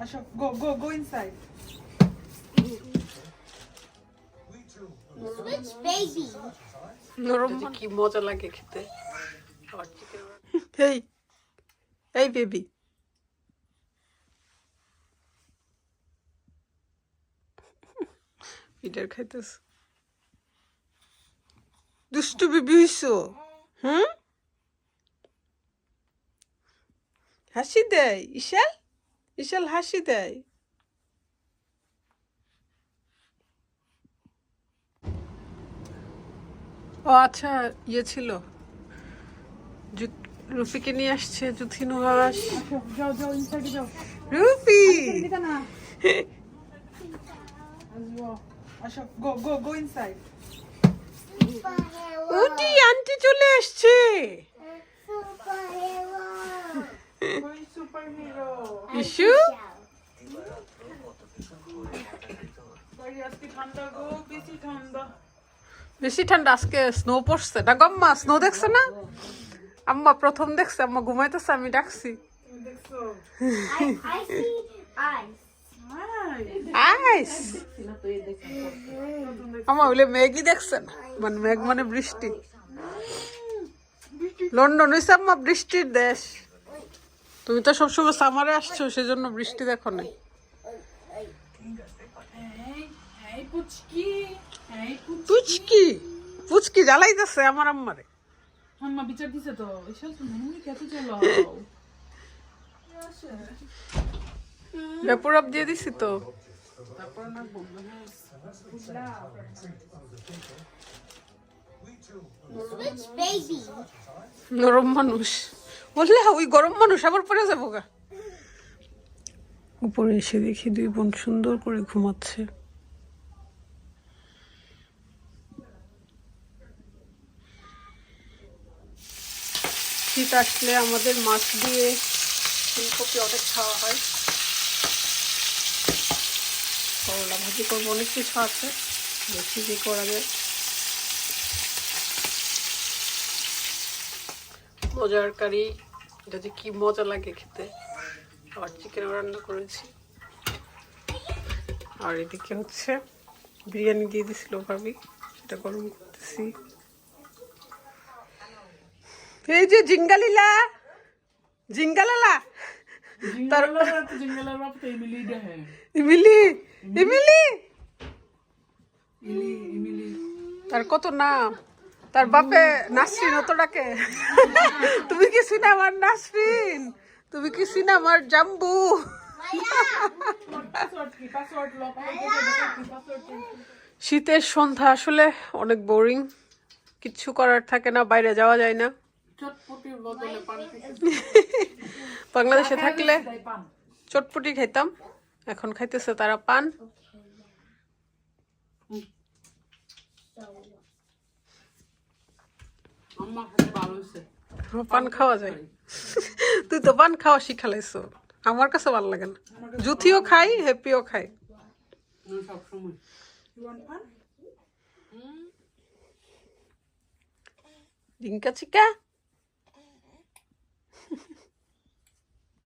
Asha, go inside. Which baby? নরম কি মজা লাগে খেতে। এই এই বেবি, পিটার খাইতেছ। দুষ্টু বেবি হইছো। হুম, হাসি দেয় ইশাল, ইশাল হাসি দেয়। ও আচ্ছা, ইয়ে ছিল, রুফিকে নিয়ে আসছে Juthi Nuhash. Asha, go inside, go. রুফি Dito na. As well. Asha, go inside. Superhero. ওটি আন্টি চলে আসছে। Superhero. Going superhero. Issue Bari aজকে ঠান্ডা গো, বেশি ঠান্ডা। বেশি ঠান্ডা। আজকে স্নো পড়ছে না গম্মা? স্নো দেখছে না? আম্মা প্রথম দেখছে, আম্মা ঘুমাইতেছে, আমি ডাকছি। দেখছো? I see eyes. আইস আম্মা বলে মেঘই দেখছেন, মানে মেঘ মানে বৃষ্টি। লন্ডন হইছে আম্মা বৃষ্টির দেশ। তুমি তো সবসময় সামারে আসছো, সেজন্য বৃষ্টি দেখো না। Hey, পুচকি। Hey, পুচকি। পুচকি পুচকি জ্বালাইতেছে আমার আম্মারে। আম্মা বিচার দিছে তো। এসব তুমি কত চলো? বেপুরাপ দিয়ে দিছি তো। তারপর না বলবো হ্যাঁ। Which baby? নরম মানুষ বললে ওই গরম মানুষ আবার পরে যাবো গা। উপরে এসে দেখি দুই বোন সুন্দর করে ঘুমাচ্ছে। শীত আসলে আমাদের মাছ দিয়ে ফুলকপি অনেক খাওয়া হয়। করলা ভাজি করবো, অনেক কিছু আছে, দেখি কি করা যায়। মজার কারি, এটা যে কি মজা লাগে খেতে। আবার চিকেন রান্না করেছি। আর এদিকে হচ্ছে বিরিয়ানি দিয়ে দিছিল ভাবি, সেটা গরম করতেছি। এই যে জিঙ্গালিলা, জিঙ্গালালা, তার জিঙ্গলার বাপ তো ইমিলি দেহে। Emily, Emily, Emily. তার কত নাম। তার বাপে নাসরিন অত ডাকে। তুমি কি চিনা আমার নাসরিন? তুমি কি চিনা আমার জাম্বু? Password lock. শীতের সন্ধ্যা আসলে অনেক বোরিং, কিচ্ছু করার থাকে না, বাইরে যাওয়া যায় না। চটপটির বদলে পান বাংলাদেশে থাকলে পান। চটপটি খাইতাম, এখন খাইতেছে তারা পান। আম্মা খেতে ভালো হইছে। পান খাওয়া যায়? তুই তো পান খাওয়া শিখালাইছো, আমার কাছে ভালো লাগে না। জুথিও খাই, হ্যাপিও খাই। সব সময়। ডিঙ্কা চিকা